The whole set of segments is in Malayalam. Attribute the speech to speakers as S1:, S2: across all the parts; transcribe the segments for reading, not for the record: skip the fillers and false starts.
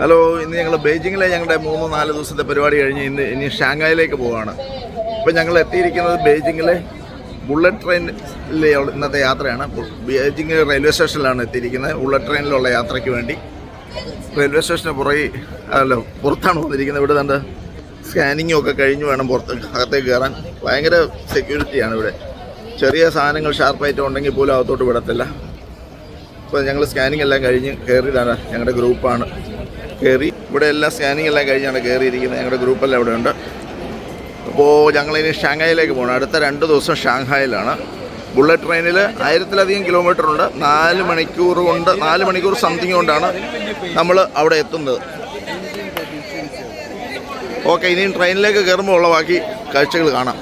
S1: ഹലോ, ഇന്ന് ഞങ്ങൾ ബെയ്ജിങ്ങിലെ ഞങ്ങളുടെ 3-4 ദിവസത്തെ പരിപാടി കഴിഞ്ഞ് ഇനി ഷാങ്ഹായിലേക്ക് പോവുകയാണ്. ഇപ്പം ഞങ്ങൾ എത്തിയിരിക്കുന്നത് ബെയ്ജിങ്ങിലെ ബുള്ളറ്റ് ട്രെയിനിലെ ഇന്നത്തെ യാത്രയാണ്. ബെയ്ജിങ് റെയിൽവേ സ്റ്റേഷനിലാണ് എത്തിയിരിക്കുന്നത് ബുള്ളറ്റ് ട്രെയിനിലുള്ള യാത്രയ്ക്ക് വേണ്ടി. റെയിൽവേ സ്റ്റേഷന് പുറത്താണ് വന്നിരിക്കുന്നത്. ഇവിടെ കണ്ട് സ്കാനിങ്ങും ഒക്കെ കഴിഞ്ഞ് വേണം അകത്തേക്ക് കയറാൻ. ഭയങ്കര സെക്യൂരിറ്റിയാണ് ഇവിടെ. ചെറിയ സാധനങ്ങൾ ഷാർപ്പായിട്ട് ഉണ്ടെങ്കിൽ പോലും അകത്തോട്ട് വിടത്തില്ല. ഇപ്പോൾ ഞങ്ങൾ സ്കാനിങ് എല്ലാം കഴിഞ്ഞ് കയറിയതാണ്. ഞങ്ങളുടെ ഗ്രൂപ്പാണ് കയറി. ഇവിടെ എല്ലാം സ്കാനിങ് എല്ലാം കഴിഞ്ഞാണ് കയറിയിരിക്കുന്നത്. ഞങ്ങളുടെ ഗ്രൂപ്പെല്ലാം ഇവിടെ ഉണ്ട്. അപ്പോൾ ഞങ്ങളിനി ഷാങ്ഹായിലേക്ക് പോകണം. അടുത്ത 2 ദിവസം ഷാങ്ഹായിലാണ്. ബുള്ളറ്റ് ട്രെയിനിൽ 1000-ലധികം കിലോമീറ്റർ ഉണ്ട്. 4 മണിക്കൂർ സംതിങ് കൊണ്ടാണ് നമ്മൾ അവിടെ എത്തുന്നത്. ഓക്കെ, ഇനിയും ട്രെയിനിലേക്ക് കയറുമ്പോൾ ഉള്ള ബാക്കി കാഴ്ചകൾ കാണാം.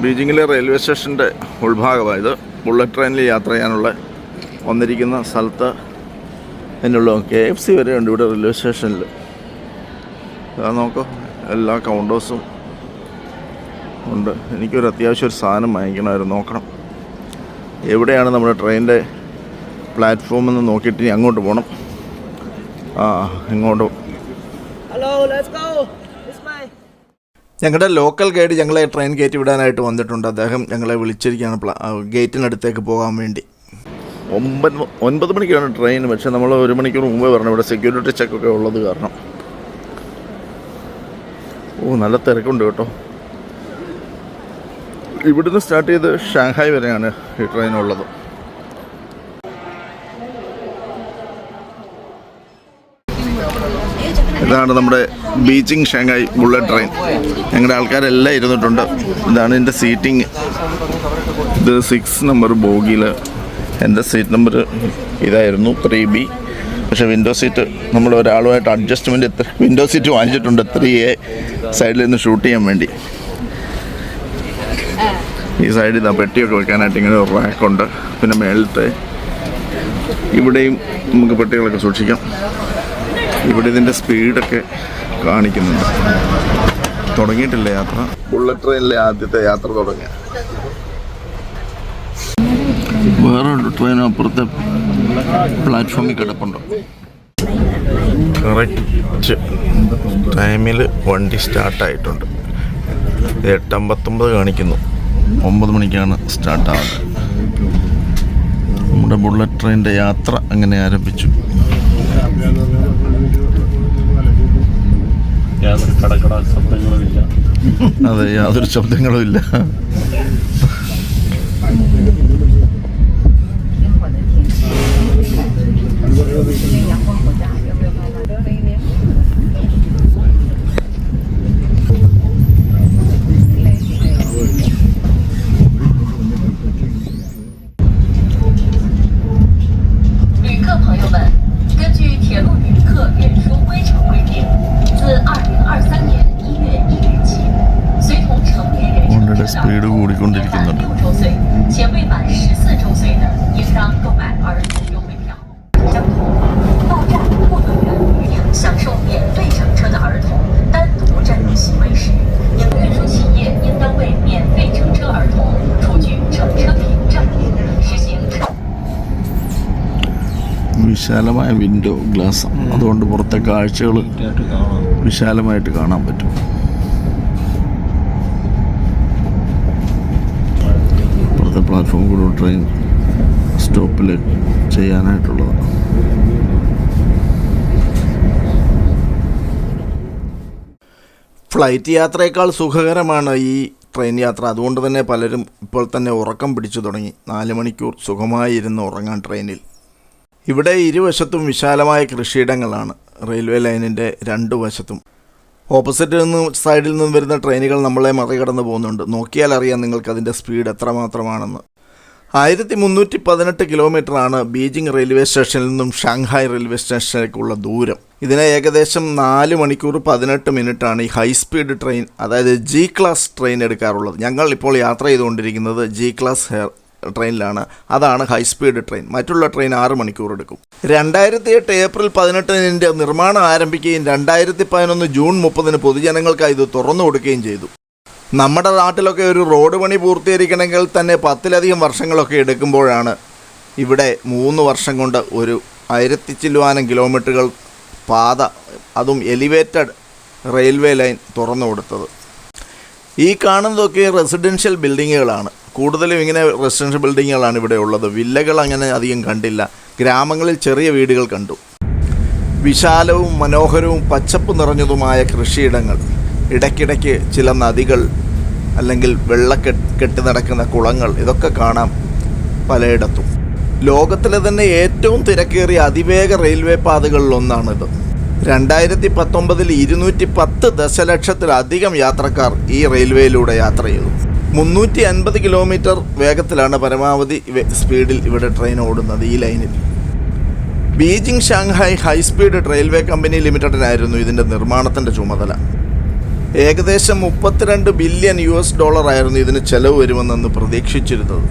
S1: ബീജിങ്ങിലെ റെയിൽവേ സ്റ്റേഷൻ്റെ ഉൾഭാഗമായത്. ബുള്ളറ്റ് ട്രെയിനിൽ യാത്ര ചെയ്യാനുള്ള വന്നിരിക്കുന്ന സ്ഥലത്ത് അതിനുള്ള KFC വരെ ഉണ്ട് ഇവിടെ റെയിൽവേ സ്റ്റേഷനിൽ. നോക്കൂ, എല്ലാ കൗണ്ടേഴ്സും ഉണ്ട്. എനിക്കൊരു അത്യാവശ്യം ഒരു സാധനം വാങ്ങിക്കണമായിരുന്നു. നോക്കണം എവിടെയാണ് നമ്മുടെ ട്രെയിനിൻ്റെ പ്ലാറ്റ്ഫോം എന്ന് നോക്കിയിട്ട് ഇനി അങ്ങോട്ട് പോകണം. ഇങ്ങോട്ട്. ഞങ്ങളുടെ ലോക്കൽ ഗൈഡ് ഞങ്ങളെ ട്രെയിൻ കയറ്റി വിടാനായിട്ട് വന്നിട്ടുണ്ട്. അദ്ദേഹം ഞങ്ങളെ വിളിച്ചിരിക്കുകയാണ് ഗേറ്റിനടുത്തേക്ക് പോകാൻ വേണ്ടി. 9 മണിക്കാണ് ട്രെയിൻ. പക്ഷേ നമ്മൾ 1 മണിക്കൂർ മുമ്പേ പറഞ്ഞു, ഇവിടെ സെക്യൂരിറ്റി ചെക്കൊക്കെ ഉള്ളത് കാരണം. നല്ല തിരക്കുണ്ട് കേട്ടോ. ഇവിടുന്ന് സ്റ്റാർട്ട് ചെയ്ത് ഷാങ്ഹായ് വരെയാണ് ഈ ട്രെയിനുള്ളത്. ഇതാണ് നമ്മുടെ ബീജിങ് ഷാങ്ഹായ് ബുള്ളറ്റ് ട്രെയിൻ. ഞങ്ങളുടെ ആൾക്കാരെല്ലാം ഇരുന്നിട്ടുണ്ട്. ഇതാണ് എൻ്റെ സീറ്റിംഗ്. ഇത് 6 നമ്പർ ബോഗിയിൽ എൻ്റെ സീറ്റ് നമ്പർ ഇതായിരുന്നു 3B. പക്ഷേ വിൻഡോ സീറ്റ് നമ്മൾ ഒരാളുമായിട്ട് അഡ്ജസ്റ്റ്മെൻറ്റ് വിൻഡോ സീറ്റ് വാങ്ങിച്ചിട്ടുണ്ട് 3A സൈഡിൽ നിന്ന് ഷൂട്ട് ചെയ്യാൻ വേണ്ടി. ഈ സൈഡിൽ നിന്ന് പെട്ടിയൊക്കെ വെക്കാനായിട്ട് ഇങ്ങനെ ഒരു റാക്കുണ്ട്. പിന്നെ മേളത്തെ ഇവിടെയും നമുക്ക് പെട്ടികളൊക്കെ സൂക്ഷിക്കാം. ഇവിടെ ഇതിൻ്റെ സ്പീഡൊക്കെ കാണിക്കുന്നുണ്ട്. തുടങ്ങിയിട്ടില്ല യാത്ര. ബുള്ളറ്റ് ട്രെയിനിലെ ആദ്യത്തെ യാത്ര തുടങ്ങി. വേറൊരു ട്രെയിൻ അപ്പുറത്തെ പ്ലാറ്റ്ഫോമിൽ കിടപ്പുണ്ട്. കറക്റ്റ് ടൈമിൽ വണ്ടി സ്റ്റാർട്ടായിട്ടുണ്ട്. 8:59 കാണിക്കുന്നു. 9 മണിക്കാണ് സ്റ്റാർട്ടാവുന്നത്. നമ്മുടെ ബുള്ളറ്റ് ട്രെയിനിൻ്റെ യാത്ര അങ്ങനെ ആരംഭിച്ചു. അതെ, യാതൊരു ശബ്ദങ്ങളും ഇല്ല. സ്പീഡ് കൂടിക്കൊണ്ടിരിക്കുന്നുണ്ട്. വിശാലമായ വിൻഡോ ഗ്ലാസ്, അതുകൊണ്ട് പുറത്തെ കാഴ്ചകൾ വിശാലമായിട്ട് കാണാൻ പറ്റും. പ്ലാറ്റ്ഫോം കൂടെ ട്രെയിൻ സ്റ്റോപ്പിൽ ചെയ്യാനായിട്ടുള്ളതാണ്. ഫ്ലൈറ്റ് യാത്രയേക്കാൾ സുഖകരമാണ് ഈ ട്രെയിൻ യാത്ര. അതുകൊണ്ട് തന്നെ പലരും ഇപ്പോൾ തന്നെ ഉറക്കം പിടിച്ചു തുടങ്ങി. 4 മണിക്കൂർ സുഖമായി ഇരുന്ന് ഉറങ്ങാൻ ട്രെയിനിൽ. ഇവിടെ ഇരുവശത്തും വിശാലമായ കൃഷിയിടങ്ങളാണ്. റെയിൽവേ ലൈനിൻ്റെ 2 വശത്തും. ഓപ്പോസിറ്റ് സൈഡിൽ നിന്നും വരുന്ന ട്രെയിനുകൾ നമ്മളെ മറികടന്ന് പോകുന്നുണ്ട്. നോക്കിയാൽ അറിയാം നിങ്ങൾക്ക് അതിൻ്റെ സ്പീഡ് എത്രമാത്രമാണെന്ന്. 1318 കിലോമീറ്ററാണ് ബീജിംഗ് റെയിൽവേ സ്റ്റേഷനിൽ നിന്നും ഷാങ്ഹായ് റെയിൽവേ സ്റ്റേഷനിലേക്കുള്ള ദൂരം. ഇതിന് ഏകദേശം 4 മണിക്കൂർ 18 മിനിറ്റാണ് ഈ ഹൈ സ്പീഡ് ട്രെയിൻ, അതായത് G ക്ലാസ് ട്രെയിൻ എടുക്കാറുള്ളത്. ഞങ്ങൾ ഇപ്പോൾ യാത്ര ചെയ്തുകൊണ്ടിരിക്കുന്നത് G ക്ലാസ് ട്രെയിനിലാണ്. അതാണ് ഹൈ സ്പീഡ് ട്രെയിൻ. മറ്റുള്ള ട്രെയിൻ 6 മണിക്കൂർ എടുക്കും. 2008 ഏപ്രിൽ 18 നിർമ്മാണം ആരംഭിക്കുകയും 2011 ജൂൺ 30 പൊതുജനങ്ങൾക്കായി ഇത് തുറന്നു കൊടുക്കുകയും ചെയ്തു. നമ്മുടെ നാട്ടിലൊക്കെ ഒരു റോഡ് പണി പൂർത്തീകരിക്കണമെങ്കിൽ തന്നെ 10ലധികം വർഷങ്ങളൊക്കെ എടുക്കുമ്പോഴാണ് ഇവിടെ 3 വർഷം കൊണ്ട് ഒരു 1000 ചില്ലുവാനം കിലോമീറ്ററുകൾ പാത, അതും എലിവേറ്റഡ് റെയിൽവേ ലൈൻ തുറന്നു കൊടുത്തത്. ഈ കാണുന്നതൊക്കെ റെസിഡൻഷ്യൽ ബിൽഡിങ്ങുകളാണ്. കൂടുതലും ഇങ്ങനെ റെസിഡൻഷ്യൽ ബിൽഡിങ്ങുകളാണ് ഇവിടെ ഉള്ളത്. വില്ലകൾ അങ്ങനെ അധികം കണ്ടില്ല. ഗ്രാമങ്ങളിൽ ചെറിയ വീടുകൾ കണ്ടു. വിശാലവും മനോഹരവും പച്ചപ്പ് നിറഞ്ഞതുമായ കൃഷിയിടങ്ങൾ, ഇടയ്ക്കിടയ്ക്ക് ചില നദികൾ അല്ലെങ്കിൽ കെട്ടി നടക്കുന്ന കുളങ്ങൾ, ഇതൊക്കെ കാണാം പലയിടത്തും. ലോകത്തിലെ തന്നെ ഏറ്റവും തിരക്കേറിയ അതിവേഗ റെയിൽവേ പാതകളിലൊന്നാണിത്. 2019 210 ദശലക്ഷത്തിലധികം യാത്രക്കാർ ഈ റെയിൽവേയിലൂടെ യാത്ര ചെയ്തു. 350 കിലോമീറ്റർ വേഗത്തിലാണ് പരമാവധി സ്പീഡിൽ ഇവിടെ ട്രെയിൻ ഓടുന്നത് ഈ ലൈനിൽ. Beijing Shanghai high speed railway company ലിമിറ്റഡിനായിരുന്നു ഇതിൻ്റെ നിർമ്മാണത്തിൻ്റെ ചുമതല. ഏകദേശം $32 ബില്യൺ ആയിരുന്നു ഇതിന് ചെലവ് വരുമെന്ന് പ്രതീക്ഷിച്ചിരുന്നത്.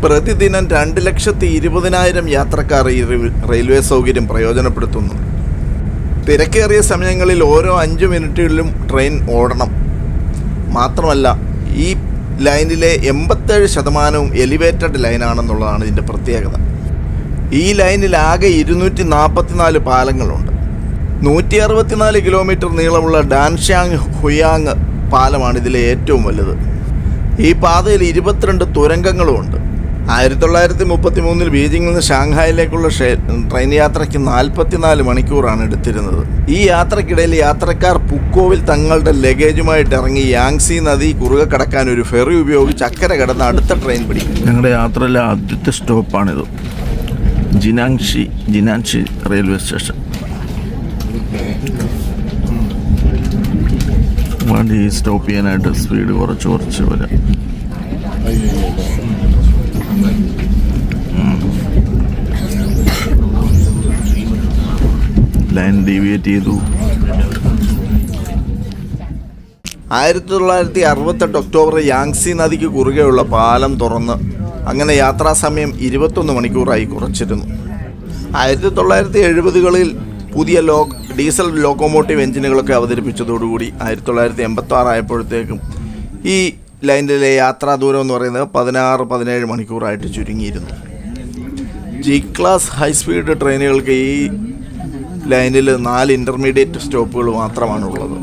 S1: പ്രതിദിനം 2,20,000 യാത്രക്കാർ ഈ റെയിൽവേ സൗകര്യം പ്രയോജനപ്പെടുത്തുന്നു. തിരക്കേറിയ സമയങ്ങളിൽ ഓരോ 5 മിനിറ്റിലും ട്രെയിൻ ഓടണം. മാത്രമല്ല ഈ ലൈനിലെ 87% എലിവേറ്റഡ് ലൈനാണെന്നുള്ളതാണ് ഇതിൻ്റെ പ്രത്യേകത. ഈ ലൈനിൽ ആകെ 244 പാലങ്ങളുണ്ട്. 164 കിലോമീറ്റർ നീളമുള്ള ഡാൻഷ്യാങ് ഹുയാങ് പാലമാണ് ഇതിലെ ഏറ്റവും വലുത്. ഈ പാതയിൽ 22 തുരങ്കങ്ങളുമുണ്ട്. 1933 ബീജിംഗിൽ നിന്ന് ഷാങ്ഹായിലേക്കുള്ള ട്രെയിൻ യാത്രയ്ക്ക് 44 മണിക്കൂറാണ് എടുത്തിരുന്നത്. ഈ യാത്രക്കിടയിൽ യാത്രക്കാർ പുക്കോവിൽ തങ്ങളുടെ ലഗേജുമായിട്ട് ഇറങ്ങി യാങ്സി നദി കുറുകെ കടക്കാൻ ഒരു ഫെറി ഉപയോഗിച്ച് അക്കരെ കടന്ന് അടുത്ത ട്രെയിൻ പിടിക്കും. ഞങ്ങളുടെ യാത്രയിലെ ആദ്യത്തെ സ്റ്റോപ്പാണിത്, ജിനാൻഷി റെയിൽവേ സ്റ്റേഷൻ. വണ്ടി സ്റ്റോപ്പ് ചെയ്യാനായിട്ട് സ്പീഡ് കുറച്ച് വരാം. ലൈൻ ഡീവിയേറ്റ് ചെയ്തു. 1968 ഒക്ടോബർ യാങ്സി നദിക്ക് കുറുകെയുള്ള പാലം തുറന്ന് അങ്ങനെ യാത്രാസമയം 21 മണിക്കൂറായി കുറച്ചിരുന്നു. 1970കളിൽ പുതിയ ഡീസൽ ലോക്കോമോട്ടീവ് എഞ്ചിനുകളൊക്കെ അവതരിപ്പിച്ചതോടുകൂടി 1986 ആയപ്പോഴത്തേക്കും ഈ ലൈനിലെ യാത്രാ ദൂരം എന്ന് പറയുന്നത് 16-17 മണിക്കൂറായിട്ട് ചുരുങ്ങിയിരുന്നു. ജി ക്ലാസ് ഹൈസ്പീഡ് ട്രെയിനുകൾക്ക് ഈ ലൈനിൽ 4 ഇൻ്റർമീഡിയറ്റ് സ്റ്റോപ്പുകൾ മാത്രമാണുള്ളത്.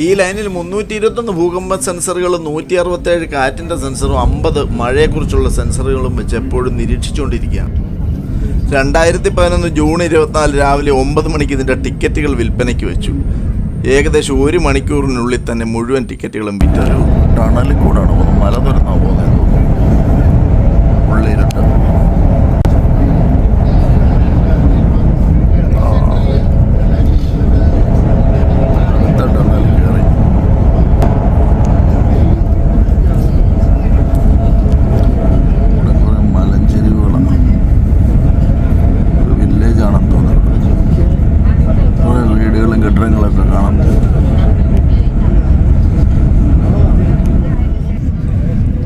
S1: ഈ ലൈനിൽ 321 ഭൂകമ്പ സെൻസറുകളും 167 കാറ്റിൻ്റെ സെൻസറും 50 മഴയെക്കുറിച്ചുള്ള സെൻസറുകളും വെച്ച് എപ്പോഴും നിരീക്ഷിച്ചുകൊണ്ടിരിക്കുകയാണ്. 2011 ജൂൺ 24 രാവിലെ 9 മണിക്ക് ഇതിൻ്റെ ടിക്കറ്റുകൾ വിൽപ്പനയ്ക്ക് വെച്ചു. ഏകദേശം 1 മണിക്കൂറിനുള്ളിൽ തന്നെ മുഴുവൻ ടിക്കറ്റുകളും വിറ്റൊരു ടണലിൽ കൂടാണ് പോകുന്നത്. മല തുറന്നാ പോകുന്നത്. ഉള്ളിലിട്ട്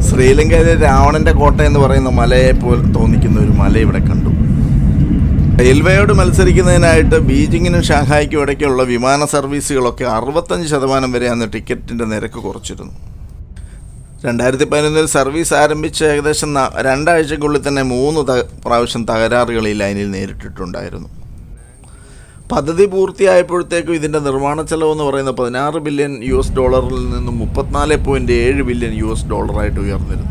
S1: ശ്രീലങ്കയിലെ രാവണൻ്റെ കോട്ട എന്ന് പറയുന്ന മലയെ പോലെ തോന്നിക്കുന്ന ഒരു മല ഇവിടെ കണ്ടു. റെയിൽവേയോട് മത്സരിക്കുന്നതിനായിട്ട് ബീജിങ്ങിനും ഷാങ്ഹായിക്കും ഇടയ്ക്കുള്ള വിമാന സർവീസുകളൊക്കെ 65% വരെ അന്ന് ടിക്കറ്റിൻ്റെ നിരക്ക് കുറച്ചിരുന്നു. 2011 സർവീസ് ആരംഭിച്ച ഏകദേശം 2 ആഴ്ചയ്ക്കുള്ളിൽ തന്നെ 3 പ്രാവശ്യം തകരാറുകൾ ഈ ലൈനിൽ നേരിട്ടിട്ടുണ്ടായിരുന്നു. പദ്ധതി പൂർത്തിയായപ്പോഴത്തേക്കും ഇതിൻ്റെ നിർമ്മാണ ചെലവെന്ന് പറയുന്നത് $16 ബില്യൺ നിന്നും $34.7 ബില്യൺ ആയിട്ട് ഉയർന്നിരുന്നു.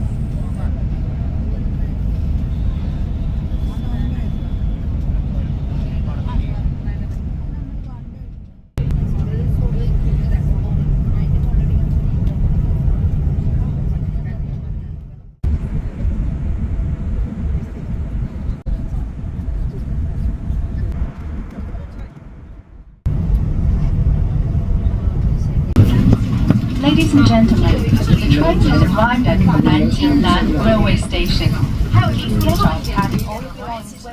S2: Ladies and gentlemen, the train has arrived at Nanjing Land Railway Station. Please get off and all of your answers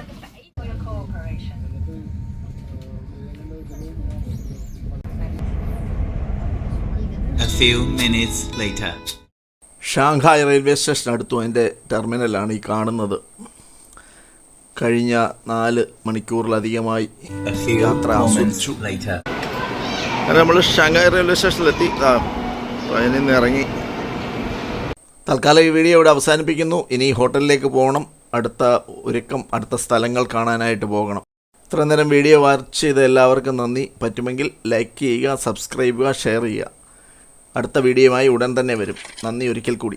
S2: for your cooperation.
S3: A few minutes later.
S1: Shanghai railway സ്റ്റേഷനടുത്തും അതിൻ്റെ ടെർമിനലാണ് ഈ കാണുന്നത്. കഴിഞ്ഞ 4 മണിക്കൂറിലധികമായി യാത്ര ആസ്വദിച്ചു. അങ്ങനെ നമ്മൾ ഷാങ്ഹായ് റെയിൽവേ സ്റ്റേഷനിലെത്തി. ട്രെയിനിൽ നിന്ന് ഇറങ്ങി. തൽക്കാലം ഈ വീഡിയോ ഇവിടെ അവസാനിപ്പിക്കുന്നു. ഇനി ഹോട്ടലിലേക്ക് പോകണം. അടുത്ത ഒരുക്കം, അടുത്ത സ്ഥലങ്ങൾ കാണാനായിട്ട് പോകണം. ഇത്ര നേരം വീഡിയോ വാച്ച് ചെയ്ത എല്ലാവർക്കും നന്ദി. പറ്റുമെങ്കിൽ ലൈക്ക് ചെയ്യുക, സബ്സ്ക്രൈബ് ചെയ്യുക, ഷെയർ ചെയ്യുക. അടുത്ത വീഡിയോയുമായി ഉടൻ തന്നെ വരും. നന്ദി ഒരിക്കൽ കൂടി.